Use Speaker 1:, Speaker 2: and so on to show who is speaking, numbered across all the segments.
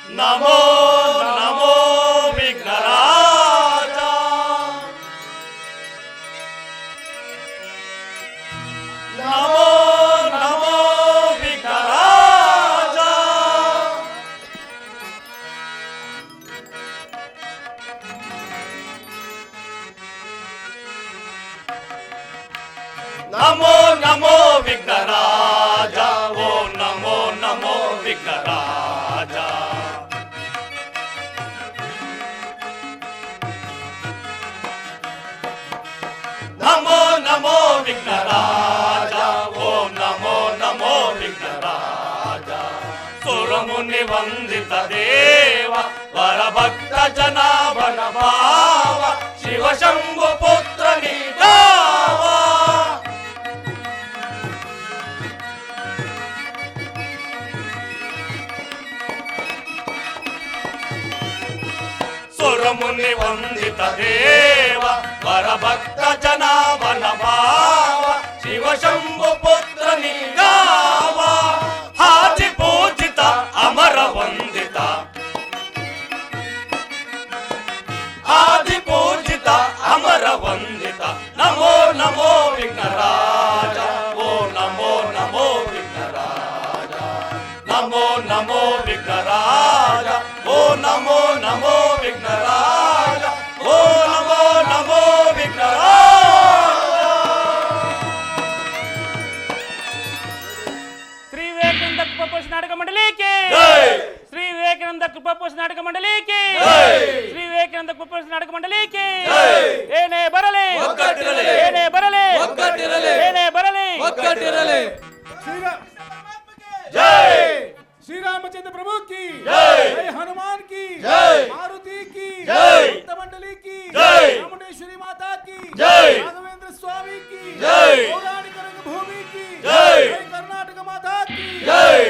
Speaker 1: ನಮೋ ನಮೋ ವಿಘ್ನರಾಜ. ನಮೋ ನಮೋ ವಿಘ್ನರಾಜ. ನಮೋ ನಮೋ ವಿಘ್ನರಾಜ. ಓ ನಮೋ ನಮೋ ವಿಘ್ನರಾಜ. ನಮೋ ನಮೋ ವಿಘ್ನರಾಜ. ಓ ನಮೋ ನಮೋ ವಿಘ್ನರಾಜ. ಸುರಮುನಿ ವಂದಿತ ದೇವ ವರಭಕ್ತ ಜನಾಭನ ಭಾವ ಶಿವಶಂಭು ಪುತ್ರ ನೀತಾವ. ಸುರಮುನಿ ವಂದಿತ ದೇವ ವರಭಕ್ತ ಜನಾಭನ ಭಾವ ಶಿವಶಂಭು ಪುತ್ರ ನೀಗಾವ. ಹಾಜಿ ಪೂಜಿತ ಅಮರ ವಂದಿತ ಆದಿ ಪೂಜಿತ ಅಮರ ವಂದಿತ. ನಮೋ ನಮೋ ವಿಘ್ನರಾಜ. ಓ ನಮೋ ನಮೋ ವಿಘ್ನರಾಜ. ನಮೋ ನಮೋ ವಿಘ್ನರಾಜ. ಓ ನಮೋ ನಮೋ ವಿಘ್ನರಾಜ. ಓ ನಮೋ ನಮೋ ವಿಘ್ನರಾಜ.
Speaker 2: ಶ್ರೀ ವಿವೇಕಾನಂದ ಕೃಪಾ ಪೋಷಣ ನಾಟಕ ಮಂಡಳಿಗೆ, ಶ್ರೀ ವಿವೇಕಾನಂದ ಕೃಪಾ ಪೋಷಣ ನಾಟಕ ಮಂಡಳಿಗೆ, ಶ್ರೀ ವಿವೇಕಾನಂದ ಕೃಪಾ ಪೋಷಣ ನಾಟಕ ಮಂಡಳಿಗೆ. ಏನೇ ಬರಲಿ ಏನೇ ಬರಲಿ ಏನೇ ಬರಲಿ
Speaker 3: जय श्री रामचंद्र प्रभु की जय, हनुमान की जय, मारुति की जय, मंडली की जय, चामुंडेश्वरी माता की जय, राघवेंद्र स्वामी की जय, पौराणिक रंगभूमि की जय, कर्नाटक माता की जय.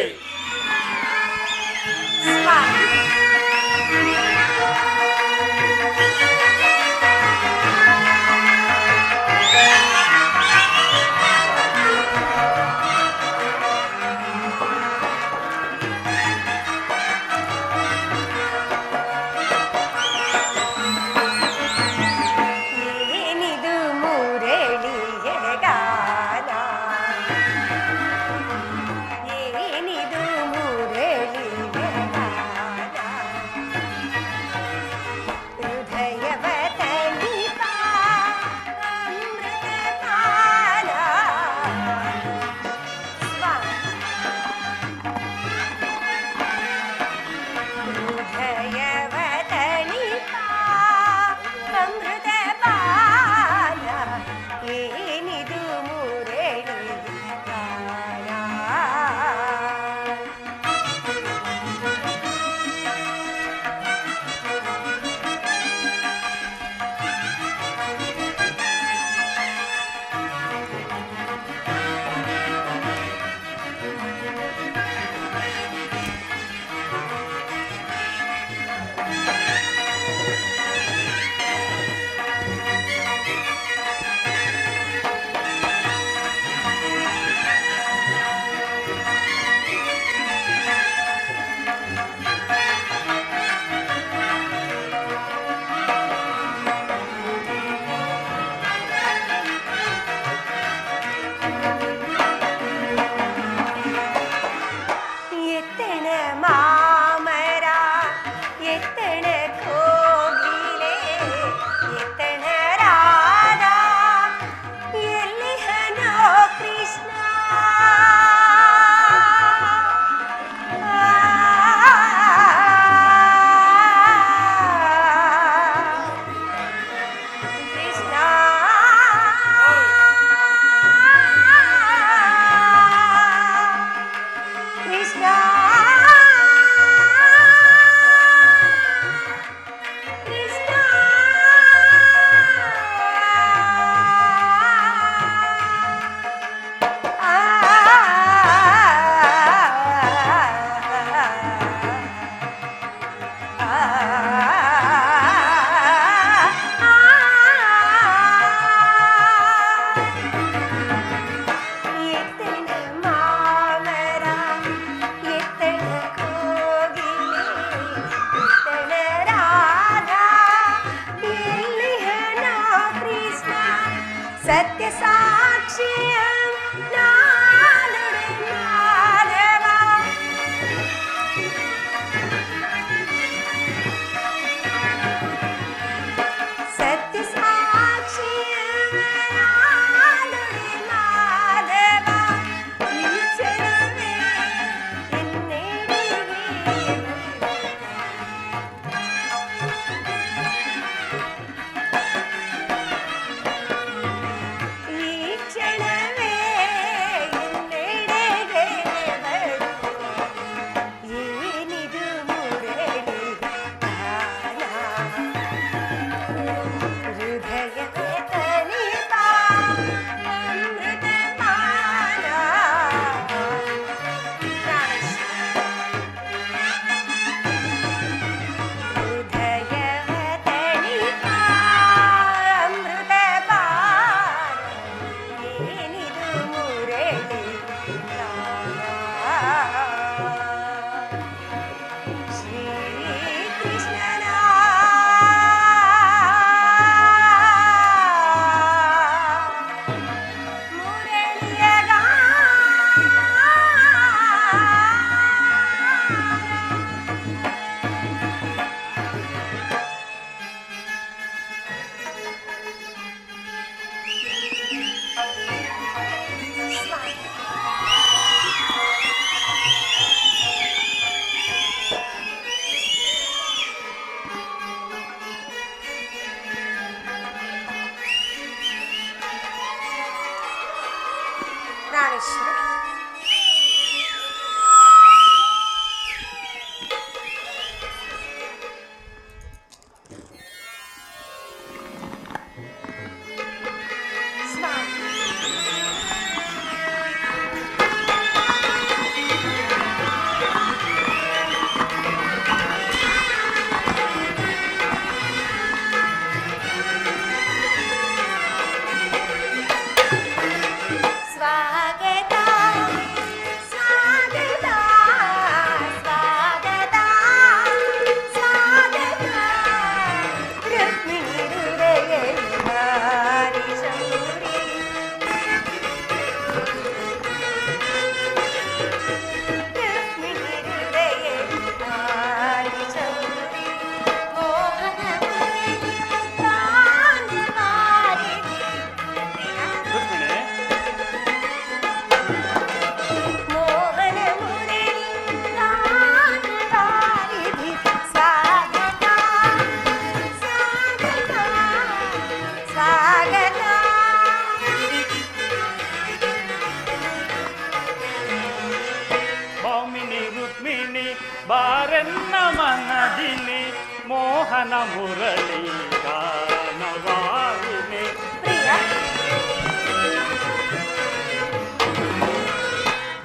Speaker 2: ಬಾರೆನ್ನ ಮನದಿನಿ ಮೋಹನ ಮುರಳಿ ಗಾನವಾಹಿನಿ.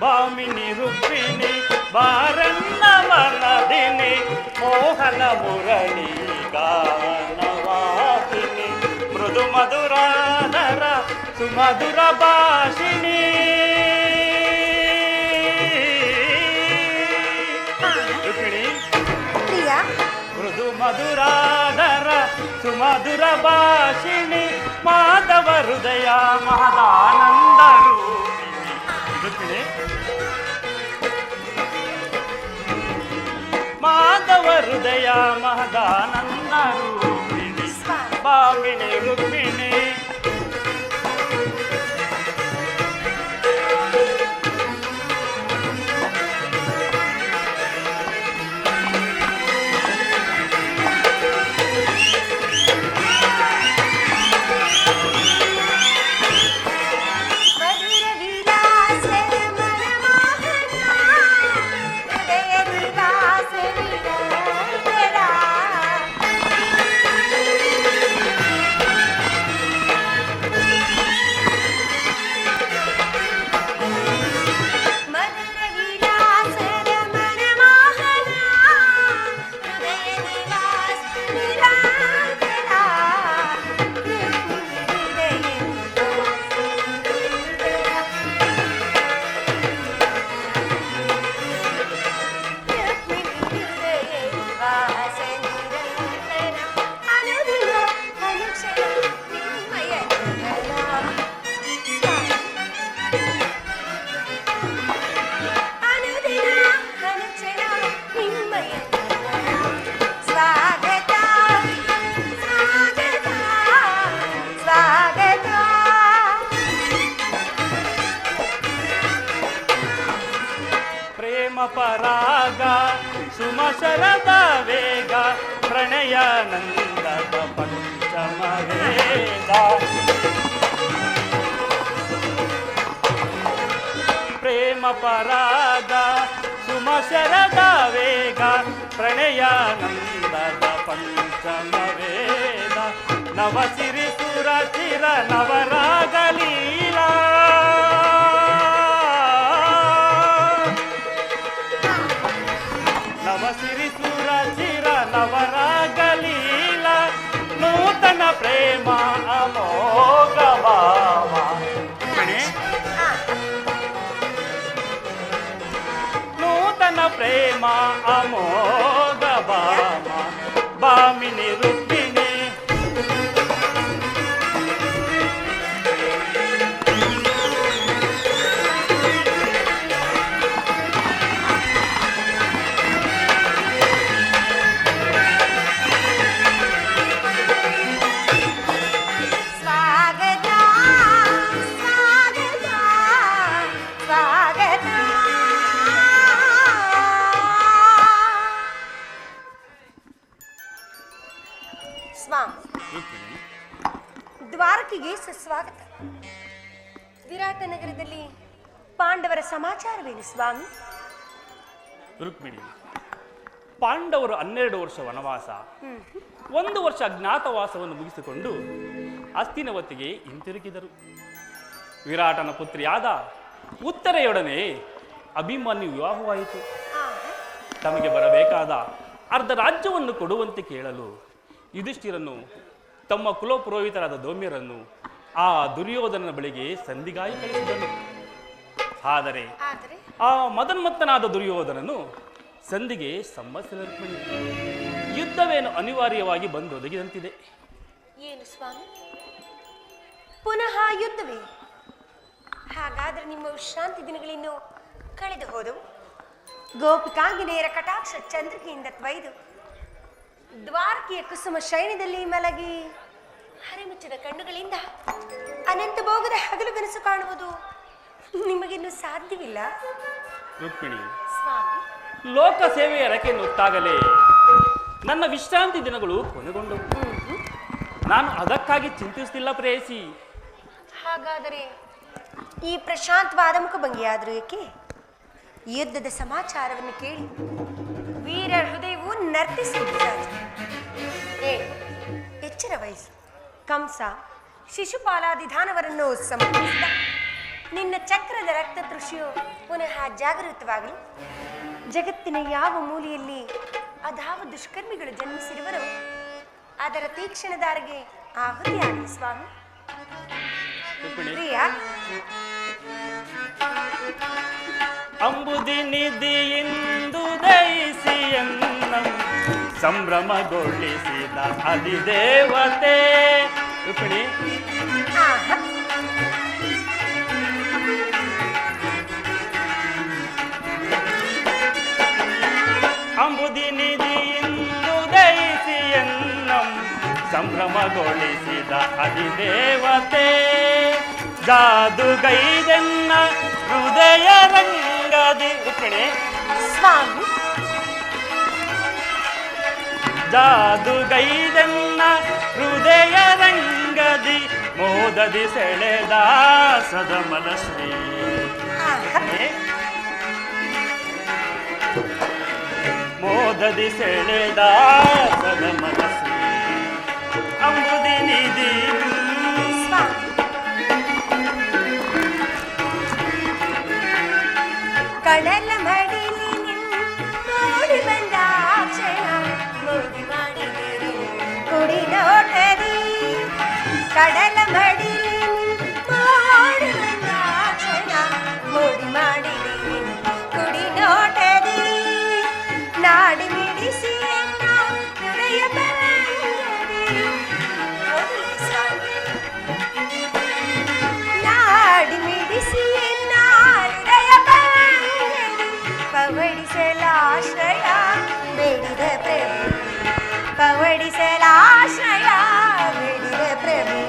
Speaker 2: ಭಾಮಿನಿ ರುಕ್ಮಿಣಿ ಬಾರೆನ್ನ ಮನದಿನಿ ಮೋಹನ ಮುರಳಿ ಗಾನವಾಹಿನಿ. ಮೃದು ಮಧುರಾಧರ ಸುಮಧುರ ಭಾಷಿಣಿ. ಮೃದು ಮಧುರಾಧರ ಸುಮಧುರ ಭಾಷಿಣಿ. ಮಾಧವ ಹೃದಯ ಮಹದಾನಂದ ರೂಪಿಣಿ. ಮಾಧವ ಹೃದಯ ಮಹದಾನಂದ ರೂಪಿಣಿ. ಭಾಮಿನಿ ರುಕ್ಮಿಣಿ. ಪರಾಗ ಸುಮಶರದ ವೇಗ ಪ್ರಣಯಾನಂದದ ಪಂಚಮ ವೇದ. ಪ್ರೇಮ ಪರಾಗ ಸುಮಶರದ ವೇಗ ಪ್ರಣಯಾನಂದದ ಪಂಚಮ ವೇದ. ನವಸಿರಿ ಸುರ ಚಿರ ನವರಾಗ ಲೀಲಾ. ನವಸಿರಿ ಸುರ ಚಿರ ನವರಾಗ ಲೀಲಾ. ನೂತನ ಪ್ರೇಮ ಅಮೋಘ ಭಾವ. ನೂತನ ಪ್ರೇಮ ಅಮೋಘ ಭಾವ. ಭಾಮಿನಿ ರುಕ್ಮಿಣಿ.
Speaker 4: ದ್ವಾರಕೆಗೆ ಸುಸ್ವಾಗತ. ವಿರಾಟ ನಗರದಲ್ಲಿ ಪಾಂಡವರ ಸಮಾಚಾರವೇನು ಸ್ವಾಮಿ?
Speaker 2: ರುಕ್ಮಿಣಿ, ಪಾಂಡವರು 12 ವರ್ಷ ವನವಾಸ, 1 ವರ್ಷ ಅಜ್ಞಾತವಾಸವನ್ನು ಮುಗಿಸಿಕೊಂಡು ಹಸ್ತಿನವತಿಗೆ ಹಿಂತಿರುಗಿದರು. ವಿರಾಟನ ಪುತ್ರಿಯಾದ ಉತ್ತರೆಯೊಡನೆ ಅಭಿಮನ್ಯು ವಿವಾಹವಾಯಿತು. ತಮಗೆ ಬರಬೇಕಾದ ಅರ್ಧ ರಾಜ್ಯವನ್ನು ಕೊಡುವಂತೆ ಕೇಳಲು ಯುಧಿಷ್ಠಿರನು ತಮ್ಮ ಕುಲಪುರೋಹಿತರಾದ ಧೌಮ್ಯರನ್ನು ಆ ದುರ್ಯೋಧನನ ಬಳಿಗೆ ಸಂಧಿಗಾಗಿ ಕಳಿಸಿದನು. ಆದರೆ ಆ ಮದನ್ಮತ್ತನಾದ ದುರ್ಯೋಧನನು ಸಂಧಿಗೆ ಸಮ್ಮತಿಸಿದ. ಯುದ್ಧವೇನು ಅನಿವಾರ್ಯವಾಗಿ ಬಂದೊದಗಿದಂತಿದೆ.
Speaker 4: ಏನು ಸ್ವಾಮಿ, ಪುನಃ ಯುದ್ಧವೇ? ಹಾಗಾದ್ರೆ ನಿಮ್ಮ ವಿಶ್ರಾಂತಿ ದಿನಗಳಿನ್ನು ಕಳೆದು ಹೋದವು. ಗೋಪಿಕಾಂಗಿನೆಯರ ಕಟಾಕ್ಷ ಚಂದ್ರಿಕೆಯಿಂದ ತ್ವಯ್ದು ದ್ವಾರಕೆಯ ಕುಸುಮ ಶಯನದಲ್ಲಿ ಮಲಗಿ ಹರಿಮುಚ್ಚಿದ ಕಣ್ಣುಗಳಿಂದ ಅನಂತ ಭೋಗದ ಹಗಲುಗನಸು ಕಾಣುವುದು ನಿಮಗಿನ್ನೂ ಸಾಧ್ಯವಿಲ್ಲ.
Speaker 2: ರುಕ್ಮಿಣಿ,
Speaker 4: ಸ್ವಾಮಿ,
Speaker 2: ಲೋಕ ಸೇವೆಯ ರಕೆಯನ್ನು ಹೊತ್ತಾಗಲೇ ನನ್ನ ವಿಶ್ರಾಂತಿ ದಿನಗಳು ಕೊನೆಗೊಂಡವು. ನಾನು ಅದಕ್ಕಾಗಿ ಚಿಂತಿಸುತ್ತಿಲ್ಲ ಪ್ರೇಯಸಿ.
Speaker 4: ಹಾಗಾದರೆ ಈ ಪ್ರಶಾಂತವಾದ ಮುಖಭಂಗಿಯಾದರೂ ಏಕೆ? ಯುದ್ಧದ ಸಮಾಚಾರವನ್ನು ಕೇಳಿ ನರ್ತಿಸುವುದು ಸಹಜ. ಎಚ್ಚರ ವಹಿಸು. ಕಂಸ ಶಿಶುಪಾಲಾದಿಧಾನವರನ್ನು ಸಂಹರಿಸಿದ. ನಿನ್ನ ಚಕ್ರದ ರಕ್ತ ತೃಷಿಯು ಪುನಃ ಜಾಗೃತವಾಗಲಿ. ಜಗತ್ತಿನ ಯಾವ ಮೂಲೆಯಲ್ಲಿ ಅದಾವ ದುಷ್ಕರ್ಮಿಗಳು ಜನ್ಮಿಸಿರುವರೋ ಅದರ ತೀಕ್ಷ್ಣ ದಾರಿಗೆ ಆಹುತಿಯಾಗಲಿ ಸ್ವಾಮಿ. ಪ್ರಿಯ
Speaker 2: ಅಂಬುದಿ ನಿಧಿಯಿಂದು ದಯಿಸಿಯನ್ನ ಸಂಭ್ರಮಗೊಳಿಸಿದ ಅಧಿದೇವತೆ ರುಕ್ಮಿಣಿ. ಅಂಬುದಿ ನಿಧಿಯಿಂದು ದಯಿಸಿಯನ್ನ ಸಂಭ್ರಮಗೊಳಿಸಿದ ಅಧಿದೇವತೆ ಜಾದುಗೈದೆನ್ನ ಹೃದಯ ರಂಗದಿ ರುಕ್ಮಿಣಿ
Speaker 4: ಸ್ವಾಮಿ.
Speaker 2: ಜಾದುಗೈದೆನ್ನ ಹೃದಯ ರಂಗದಿ ಮೋದದಿ ಸೆಳೆದ ಸದಮಲ ಶ್ರೀ. ಮೋದದಿ ಸೆಳೆದ ಸದಮಲ ಶ್ರೀ ಅಂಬುದಿ ನಿಧಿ.
Speaker 4: ಕಡಲ ಮಡಿಲಿ ನೋಡಿ ಬಂದ ಕ್ಷಣ ಮೋಡಿ ಮಾಡಿದಿರಿ ಕುಡಿ ನೋಟದಿ. ಕಡಲ ಮಡಿಲಿ ನೋಡಿ ಬಂದ ಕ್ಷಣ ಮೋಡಿ ಮಾಡಿದಿರಿ ಕುಡಿ ನೋಟದಿ. ನಾಡಿ ಮಿಡಿಸಿ ಎನ್ನ ಹೃದಯ ಬರಂಗದಿ. ನಾಡಿ ಮಿಡಿಸಿ ಎನ್ನ ಹೃದಯ ಬರಂಗದಿ. ಪವಡಿಸಲಾಶ್ರಯ ಬೇಡಿದ ಪ್ರಭು. ಪವಡಿಸಲಾಶ್ರಯ ಬೇಡಿದ ಪ್ರಭು.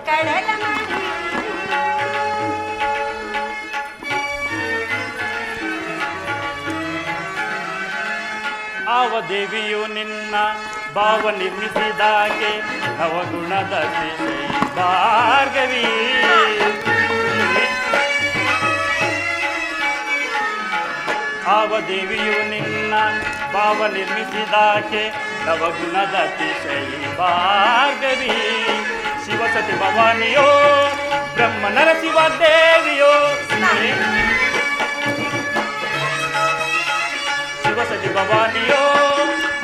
Speaker 4: ಕಡಲ ಮಡಿ
Speaker 2: ಆವ ದೇವಿಯು ನಿನ್ನ ಭಾವ ನಿರ್ಮಿಸಿದಾಗೆ ನವಗುಣದ ಭಾರ್ಗವಿ. ಆವ ದೇವಿಯು ನಿನ್ನ ಭಾವ ನಿರ್ಮಿಸಿದಾಕೆ ನವಗುಣದ ತಿಶಯಿ ಭಾರ್ಗವಿ. ಶಿವಸತಿ ಭವಾನಿಯೋ ಬ್ರಹ್ಮ ನರಸಿಂಹ ದೇವಿಯೋ. ಶಿವಸತಿ ಭವಾನಿಯೋ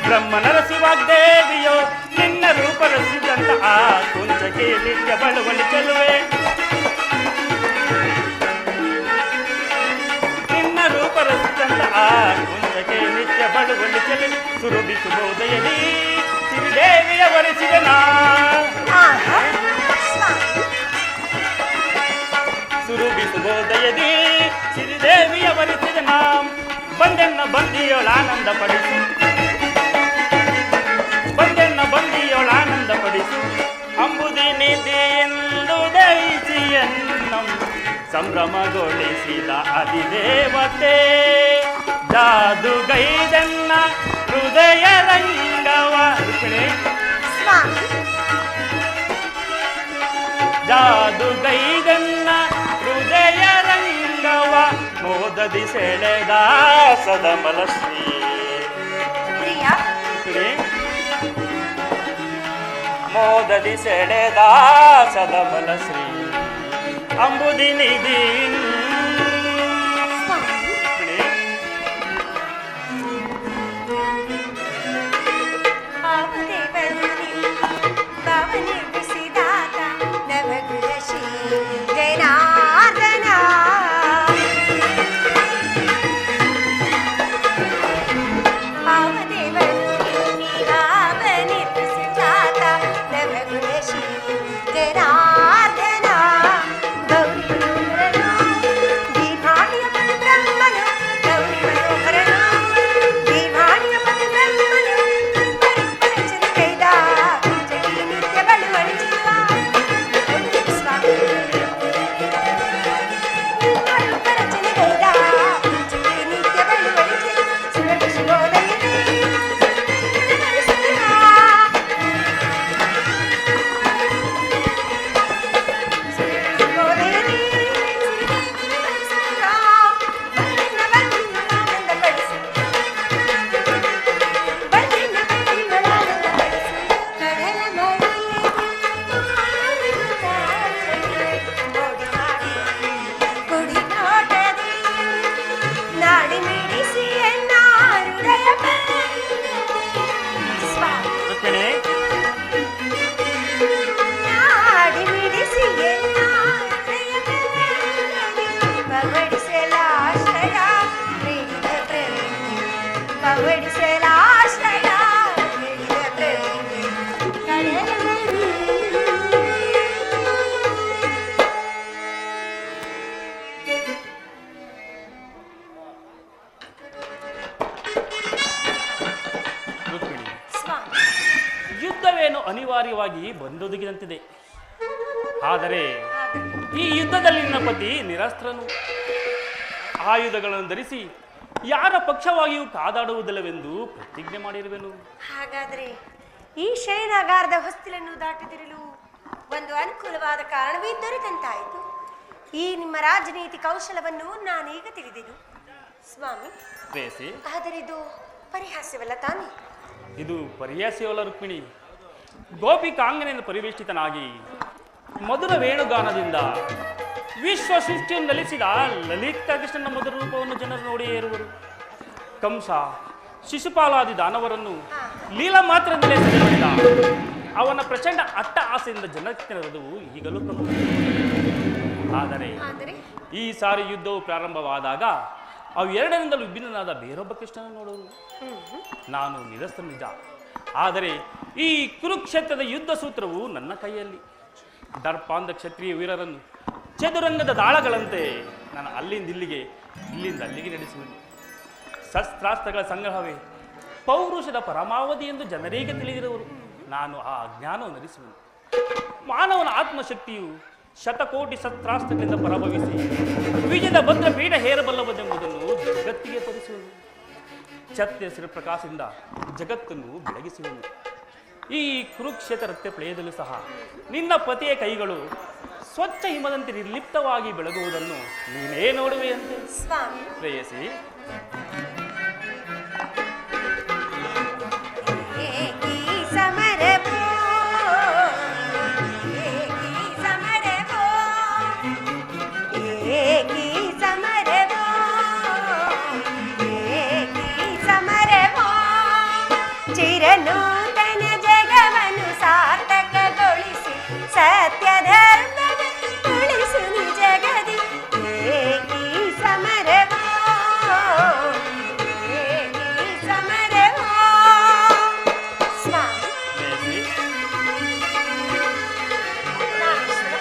Speaker 2: ಬ್ರಹ್ಮ ನರಸಿಂಹ ದೇವಿಯೋ. ನಿನ್ನ ರೂಪ ರಸಿದಂತ ಆ ಕುಂಚಕ್ಕೆ ನಿತ್ಯ ಬಳುವಳಿ ಚೆಲುವೆ. ನಿನ್ನ ರೂಪ ರಸಿದಂತ ಆ ಕುಂಚಕ್ಕೆ ನಿತ್ಯ ಬಳುವಳಿ ಚೆಲುವೆ. ಸುರಭಿ ಶುಭೋದಯದಿ ಸಿರಿದೇವಿಯ ವರಿಸಿದ ನಾ. ಸುರಭಿ ಶುಭೋದಯದಿ ಸಿರಿದೇವಿಯ ವರಿಸಿದ ನಾ. ಬಂದೆನ್ನ ಬಂದಿಯೋಳಾನಂದ ಪಡಿಸು. ಬಂದೆನ್ನ ಬಂದಿಯೋಳಾನಂದ ಪಡಿಸು. ಅಂಬುದಿ ನಿಧಿ ಎಂದು ದಯಿಸಿಯನ್ನ ಸಂಭ್ರಮಗೊಳಿಸಿದ ಅಧಿದೇವತೆ. ಜಾದುಗೈದೆನ್ನ ಹೃದಯ ರಂಗವ ರುಕ್ಮಿಣಿ. ಜಾದುಗೈದೆನ್ನ ಹೃದಯ ರಂಗವ ಮೋದದಿ ಸೆಳೆದ ಸದಮಲ ಶ್ರೀ. ಮೋದದಿ ಸೆಳೆದ ಸದಮಲ ಶ್ರೀ ಅಂಬುದಿ ನಿಧಿ.
Speaker 4: ಗೌರಿ ಶೈಲಾಶ್ರಯ ಬೇಡಿದ ಪ್ರಭು ಕಡಲ ಮರಿ.
Speaker 2: ರುಕ್ಮಿಣಿ,
Speaker 4: ಸ್ವಾಮಿ,
Speaker 2: ಯುದ್ಧವೇನು ಅನಿವಾರ್ಯವಾಗಿ ಬಂದೊದಗಿದಂತಿದೆ. ಆದರೆ
Speaker 4: ಆದರೆ
Speaker 2: ಈ ಯುದ್ಧದಲ್ಲಿ ನಿನ್ನ ಪತಿ ನಿರಸ್ತ್ರನು. ಆಯುಧಗಳನ್ನು ಧರಿಸಿ ಯಾರ ಪಕ್ಷವಾಗಿಯೂ ಕಾದಾಡುವುದಿಲ್ಲವೆಂದು ಪ್ರತಿಜ್ಞೆ ಮಾಡಿರುವೆನು.
Speaker 4: ಹಾಗಾದರೆ ಈ ಶಯನಾಗಾರದ ಹೊಸ್ತಿಲನ್ನು ದಾಟದಿರಲು ಒಂದು ಅನುಕೂಲವಾದ ಕಾರಣವೇ ದೊರೆತಂತಾಯಿತು. ಈ ನಿಮ್ಮ ರಾಜನೀತಿ ಕೌಶಲವನ್ನು ನಾನೀಗ ತಿಳಿದೆನು ಸ್ವಾಮಿ.
Speaker 2: ಪ್ರೇಯಸಿ,
Speaker 4: ಆದರೆ ಇದು ಪರಿಹಾಸ್ಯವಲ್ಲ ತಾನೇ?
Speaker 2: ಇದು ಪರ್ಯಾಸವಲ್ಲ ರುಕ್ಮಿಣಿ. ಗೋಪಿಕಾಂಗನೆಯನ್ನು ಪರಿವೇಷ್ಟಿತನಾಗಿ ಮಧುರ ವೇಣುಗಾನದಿಂದ ವಿಶ್ವ ಸೃಷ್ಟಿಯನ್ನು ನಲಿಸಿದ ಲಲಿತ ಕೃಷ್ಣನ ಮಧುರ ರೂಪವನ್ನು ಜನರು ನೋಡಿಯೇ ಇರುವರು. ಕಂಸ, ಶಿಶುಪಾಲಾದಿ ದಾನವರನ್ನು ಲೀಲಾ ಮಾತ್ರದಲ್ಲೇ ಸೆಳೆದ ಅವನ ಪ್ರಚಂಡ ಅಟ್ಟ ಆಸೆಯಿಂದ ಜನಕ್ಕೆ ನಡೆದವು ಈಗಲೂ ಪ್ರಮುಖ. ಆದರೆ
Speaker 4: ಆದರೆ
Speaker 2: ಈ ಸಾರಿ ಯುದ್ಧವು ಪ್ರಾರಂಭವಾದಾಗ ಅವೆರಡರಿಂದಲೂ ವಿಭಿನ್ನನಾದ ಬೇರೊಬ್ಬ ಕೃಷ್ಣನ ನೋಡುವುದು. ನಾನು ನಿರಸ್ತ ನಿಜ, ಆದರೆ ಈ ಕುರುಕ್ಷೇತ್ರದ ಯುದ್ಧ ಸೂತ್ರವು ನನ್ನ ಕೈಯಲ್ಲಿ. ದರ್ಪಾಂಧ ಕ್ಷತ್ರಿಯ ವೀರರನ್ನು ಚದುರಂಗದ ದಾಳಗಳಂತೆ ನಾನು ಅಲ್ಲಿಂದ ಇಲ್ಲಿಗೆ, ಇಲ್ಲಿಂದ ಅಲ್ಲಿಗೆ ನಡೆಸುವೆನು. ಶಸ್ತ್ರಾಸ್ತ್ರಗಳ ಸಂಗ್ರಹವೇ ಪೌರುಷದ ಪರಮಾವಧಿ ಎಂದು ಜನರಿಗೆ ತಿಳಿದಿರುವರು. ನಾನು ಆ ಅಜ್ಞಾನವನ್ನು ನಡೆಸುವೆನು. ಮಾನವನ ಆತ್ಮಶಕ್ತಿಯು ಶತಕೋಟಿ ಶಸ್ತ್ರಾಸ್ತ್ರಗಳಿಂದ ಪರಭವಿಸಿ ವಿಜಯದ ಭದ್ರ ಪೀಠ ಹೇರಬಲ್ಲವದೆಂಬುದನ್ನು ಜಗತ್ತಿಗೆ ತೋರಿಸುವನು. ಛತ್ಯ ಶಿರಪ್ರಕಾಶದಿಂದ ಜಗತ್ತನ್ನು ಬೆಳಗಿಸುವನು. ಈ ಕುರುಕ್ಷೇತ್ರ ರಕ್ತ ಪ್ಳಯದಲ್ಲೂ ಸಹ ನಿನ್ನ ಪತಿಯ ಕೈಗಳು ಸ್ವಚ್ಛ ಹಿಮದಂತೆ ನಿರ್ಲಿಪ್ತವಾಗಿ ಬೆಳಗುವುದನ್ನು ನೀನೇ ನೋಡುವೆಯಂತೆ.
Speaker 4: ಸ್ವಾಮಿ,
Speaker 2: ಪ್ರೇಯಸಿ,
Speaker 4: ಏಕಿ ಸಮರವೋ, ಏಕಿ ಸಮರವೋ, ಏಕಿ ಸಮರವೋ, ಏಕಿ ಸಮರವೋ, ಚಿರನೂತನ ಜಗವನ್ನು ಸಾರ್ಥಕಗೊಳಿಸಿ ಸತ್ಯ ಧರ್ಮವನ್ನು ಉಳಿಸು ಜಗದಿ. ಏಕಿ ಸಮರವೋ, ಏಕಿ ಸಮರವೋ. ಸ್ವಾಮಿ,
Speaker 2: ಪ್ರೇಯಸಿ,
Speaker 4: ನಾಗೇಶ್ವರ,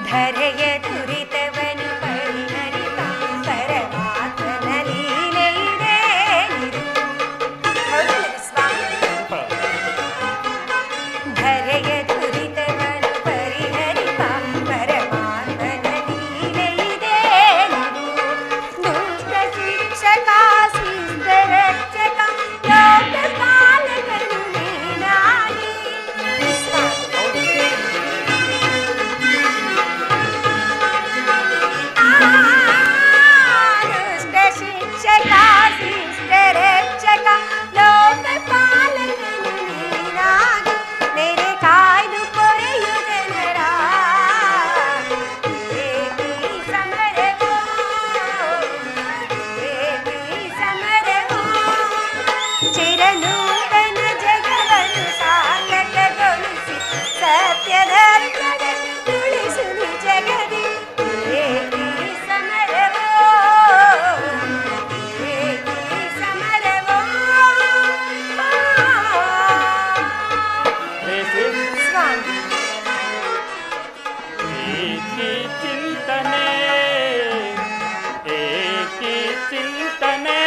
Speaker 4: ಧರೆಯ ದುರಿತವನು ಪರಿಹರಿತ ಪರಮಾತ್ಮನ ಲೀಲೆ ಇದೆ ನಿರು. ಹೌದಲ್ಲವೇ ಸ್ವಾಮಿ? ಧರೆಯ ದುರಿತವನು ಪರಿಹರಿತ ಪರಮಾತ್ಮನ ಲೀಲೆ ಇದೆ ನಿರು. ದುಷ್ಟ ಶಿಕ್ಷಕ ಶಿಷ್ಟ ರಕ್ಷಕ ಲೋಕಪಾಲಕನು ನೀನಾಗಿ. ಸ್ವಾಮಿ, ದುಷ್ಟ ಶಿಕ್ಷಕ ಶಿಷ್ಟ ರಕ್ಷಕ ಲೋಕಪಾಲಕನು ನೀನಾಗಿ ನೆರೆ ಕಾಯ್ದು ಪೊರೆಯು ಜನರ. ಏಕಿ ಸಮರವೋ, ಏಕಿ ಸಮರವೋ, ಚಿರನೂತನ ಜಗವನ್ನು ಸಾರ್ಥಕಗೊಳಿಸಿ ಸತ್ಯ ಧರ್ಮವನ್ನು ತುಳಿಸು ಜಗದಿ. ಏಕಿ ಸಮರವೋ, ಏಕಿ ಸಮರವೋ.
Speaker 2: ಪ್ರೇಯಸಿ,
Speaker 4: ಸ್ವಾಮಿ,
Speaker 2: ಏಕಿ ಚಿಂತನೆ, ಏಕಿ ಚಿಂತನೆ,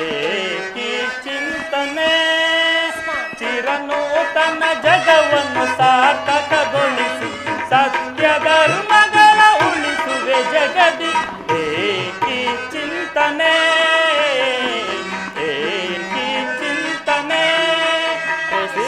Speaker 2: ಏಕಿ ಚಿಂತನೆ, ಚಿರನೂತನ ಜಗವನ್ನು ಸಾರ್ಥಕಗೊಳಿಸಿ ಸತ್ಯ ಧರ್ಮಗಳ ಉಳಿಸುವೆ ಜಗದಿ. ಏಕಿ ಚಿಂತನೆ, ಏಕಿ ಚಿಂತನೆ. ಪ್ರೇಯಸಿ,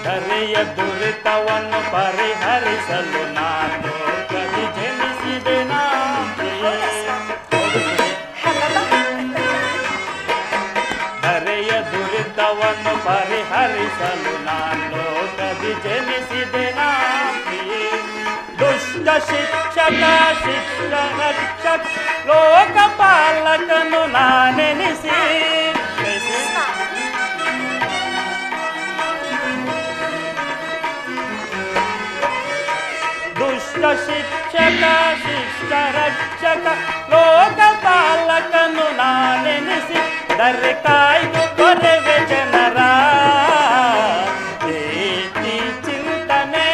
Speaker 2: ಧರೆಯ ದುರಿತವನ್ನು ಪರಿಹರಿಸಲು ನಾನು ಕವಿ ಜನಿಸಿದೆ.
Speaker 4: ಹೌದಾ ಸ್ವಾಮಿ?
Speaker 2: ಹರಿಸಲು ನಾನು ಲೋಕದಿ ಜನಿಸಿದೆ ನಾ ಪ್ರಿಯೆ. ದುಷ್ಟ ಶಿಕ್ಷಕ ಶಿಷ್ಟ ರಕ್ಷಕ ಲೋಕಪಾಲಕನು ನಾನೆನಿಸಿ. ದುಷ್ಟ ಶಿಕ್ಷಕ ಶಿಷ್ಟ ರಕ್ಷಕ ಲೋಕಪಾಲಕನು ನಾನೆನಿಸಿ ದರೆ ಕಾಯ್ದು ಕೊರೆವೆ ಜನರ ಏಕಿ ಚಿಂತನೆ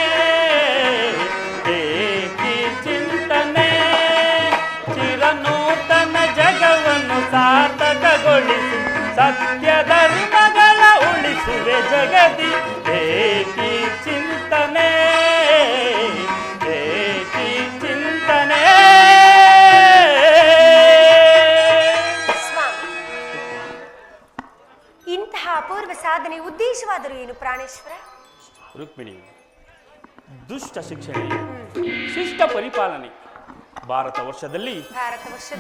Speaker 2: ಏಕಿ ಚಿಂತನೆ ಚಿರನೂತನ ಜಗವನ್ನು ಸಾರ್ಥಕಗೊಳಿಸಿ ಸತ್ಯ ಧರ್ಮಗಳ ಉಳಿಸುವೆ ಜಗದಿ ಏಕಿ ಚಿಂತನೆ ಏಕಿ ಚಿಂತನೆ.
Speaker 4: ಇಂತಹ ಅಪೂರ್ವ ಸಾಧನೆ ಉದ್ದೇಶವಾದರೂ ಏನು ಪ್ರಾಣೇಶ್ವರ?
Speaker 2: ರುಕ್ಮಿಣಿ, ದುಷ್ಟ ಶಿಕ್ಷಣೆ ಶಿಷ್ಟ ಪರಿಪಾಲನೆ ಭಾರತ ವರ್ಷದಲ್ಲಿ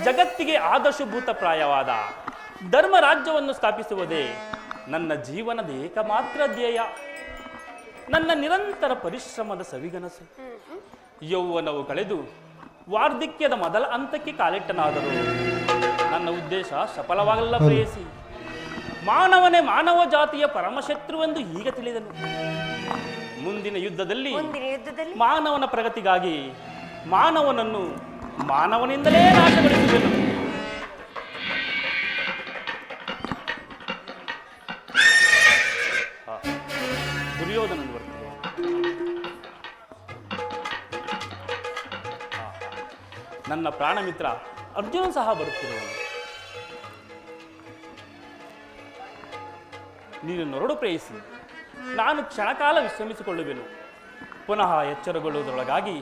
Speaker 2: ಜಗತ್ತಿಗೆ ಆದರ್ಶಭೂತಪ್ರಾಯವಾದ ಧರ್ಮ ರಾಜ್ಯವನ್ನು ಸ್ಥಾಪಿಸುವುದೇ ನನ್ನ ಜೀವನದ ಏಕಮಾತ್ರ ಧ್ಯೇಯ. ನನ್ನ ನಿರಂತರ ಪರಿಶ್ರಮದ ಸವಿಗನಸು. ಯೌವನವು ಕಳೆದು ವಾರ್ಧಕ್ಯದ ಮೊದಲ ಹಂತಕ್ಕೆ ಕಾಲಿಟ್ಟನಾದರೂ ನನ್ನ ಉದ್ದೇಶ ಸಫಲವಾಗಲ್ಲ ಪ್ರೇಯಸಿ. ಮಾನವನೇ ಮಾನವ ಜಾತಿಯ ಪರಮಶತ್ರುವೆಂದು ಈಗ ತಿಳಿದನು. ಮುಂದಿನ ಯುದ್ಧದಲ್ಲಿ ಮಾನವನ ಪ್ರಗತಿಗಾಗಿ ಮಾನವನನ್ನು ಮಾನವನಿಂದಲೇ ನಾಶಗೊಳಿಸುವೆನು. ದುರ್ಯೋಧನನು ಬರ್ತದೆ. ನನ್ನ ಪ್ರಾಣ ಮಿತ್ರ ಅರ್ಜುನ ಸಹ ಬರುತ್ತಿರುವನು. ನೀನು ನೊರಡು ಪ್ರೇಯಿಸಿ ನಾನು ಕ್ಷಣಕಾಲ ವಿಶ್ರಮಿಸಿಕೊಳ್ಳುವೆನು. ಪುನಃ ಎಚ್ಚರಗೊಳ್ಳುವುದರೊಳಗಾಗಿ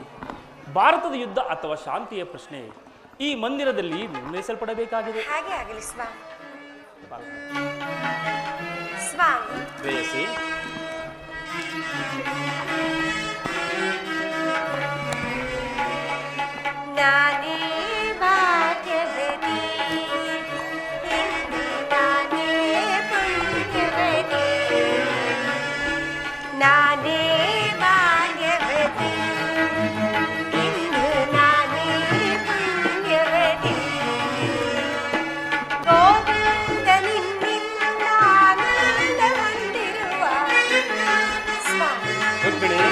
Speaker 2: ಭಾರತದ ಯುದ್ಧ ಅಥವಾ ಶಾಂತಿಯ ಪ್ರಶ್ನೆ ಈ ಮಂದಿರದಲ್ಲಿ ನಿರ್ಣಯಿಸಲ್ಪಡಬೇಕಾಗಿದೆ.
Speaker 4: ಹಾಗೆ ಆಗಲಿ ಸ್ವಾಮಿ. ಸ್ವಾಮಿ
Speaker 2: ಪ್ರೇಯಸಿ,
Speaker 4: ನಾನೇ ಭಾಗ್ಯವತಿ, ಇಂದು ನಾನೇ ಪುಣ್ಯವತಿ, ನಾನೇ ಭಾಗ್ಯವತಿ, ಇಂದು ನಾನೇ ಪುಣ್ಯವತಿ. ಗೋವಿಂದ ನಿನ್ನಿಂದ ಆನಂದ ಹೊಂದಿರುವ ಸ್ವಾಮಿ.
Speaker 2: ರುಕ್ಮಿಣಿ,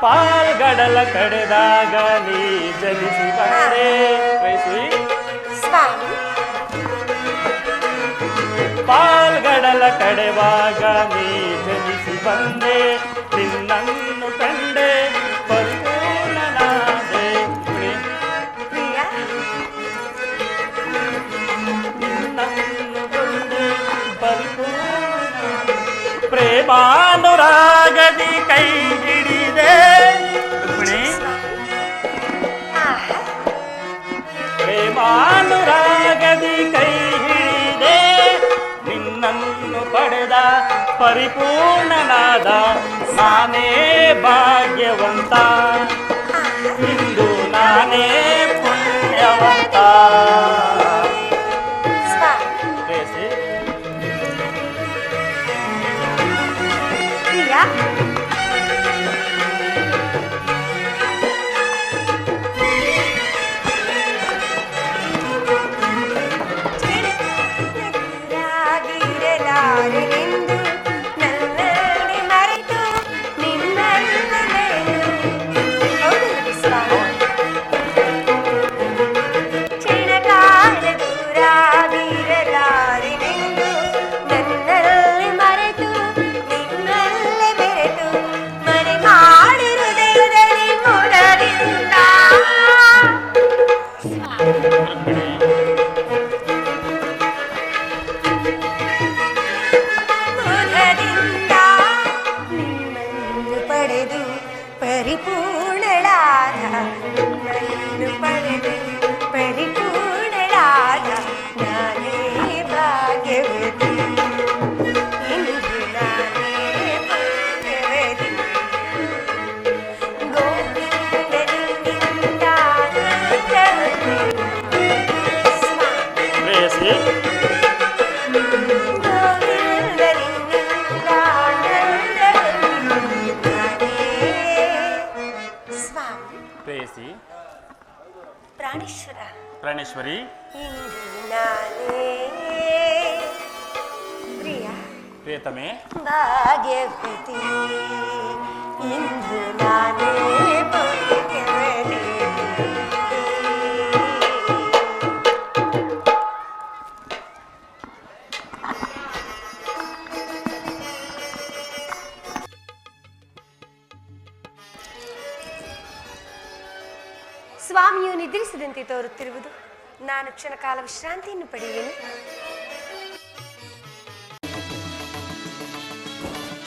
Speaker 2: ಪಾಲ್ಗಡಲ ಕಡೆದಾಗ ನೀ ಜನಿಸಿ ಬಂದೆ. ಪಾಲ್ಗಡಲ ಕಡೆವಾಗ ನೀ ಜನಿಸಿ ಬಂದೆ, ನಿನ್ನನ್ನು ಕಂಡೆ ಪರಿಪೂರ್ಣನಾದೆ. ನಿನ್ನನ್ನು ಕಂಡೆ ಪರಿಪೂರ್ಣ ಪ್ರೇಮಾನುರಾಗದಿ ಕೈ ಹಿಡಿದೆ. ಪ್ರೇಮಾನುರಾಗದಿ ಪರಿಪೂರ್ಣನಾದ ನಾನೇ ಭಾಗ್ಯವಂತ, ಇಂದು ನಾನೇ ಪುಣ್ಯವಂತ. ಪ್ರೇಯಸಿ,
Speaker 4: ಪ್ರಿಯ, ರಾಗಿರಲಾರೆನೆಂದು ನನ್ನನ್ನೇ ಮರೆತು ನಿನ್ನನ್ನೇ. ಹೌದಲ್ಲ ಸ್ವಾಮಿ? ಕ್ಷಣಕಾಲ ದೂರಾಗಿರಲಾರೆನೆಂದು ನನ್ನಲ್ಲಿ ಮರೆತು ನಿನ್ನಲ್ಲೇ ಬೆರೆತು ಮನೆ ಮಾಡಿ ಹೃದಯದಲ್ಲಿ ಮುಡಲಿಲ್ಲ. ಮುದದಿಂದ ನಿಮ್ಮನ್ನು ಪಡೆದು ಪರಿಪೂರ್ಣಳಾದ, ನನ್ನನ್ನು ಪಡೆದು ಪರಿಪೂರ್ಣಳಾದ ನಾನೇ ಭಾಗ್ಯವತಿ, ಇಂದು ನಾನೇ ಭಾಗ್ಯವತಿ. ಗೋವಿಂದನಿಂದ
Speaker 2: ಪ್ರೇಯಸಿ,
Speaker 4: ಸ್ವಾಮಿ
Speaker 2: ಪ್ರೇಯಸಿ,
Speaker 4: ಪ್ರಾಣೇಶ್ವರ,
Speaker 2: ಪ್ರಾಣೇಶ್ವರಿ,
Speaker 4: ಇಂದು ನಾನೇ ಪ್ರಿಯ
Speaker 2: ಪ್ರಿಯತಮೆ,
Speaker 4: ಭಾಗ್ಯವತಿ, ಇಂದು ನಾನೇ ಭಾಗ್ಯವತಿ. ಸ್ವಾಮಿಯು ನಿದ್ರಿಸಿದಂತೆ ತೋರುತ್ತಿರುವುದು. ನಾನು ಕ್ಷಣಕಾಲ ವಿಶ್ರಾಂತಿಯನ್ನು ಪಡೆಯುವೆನು.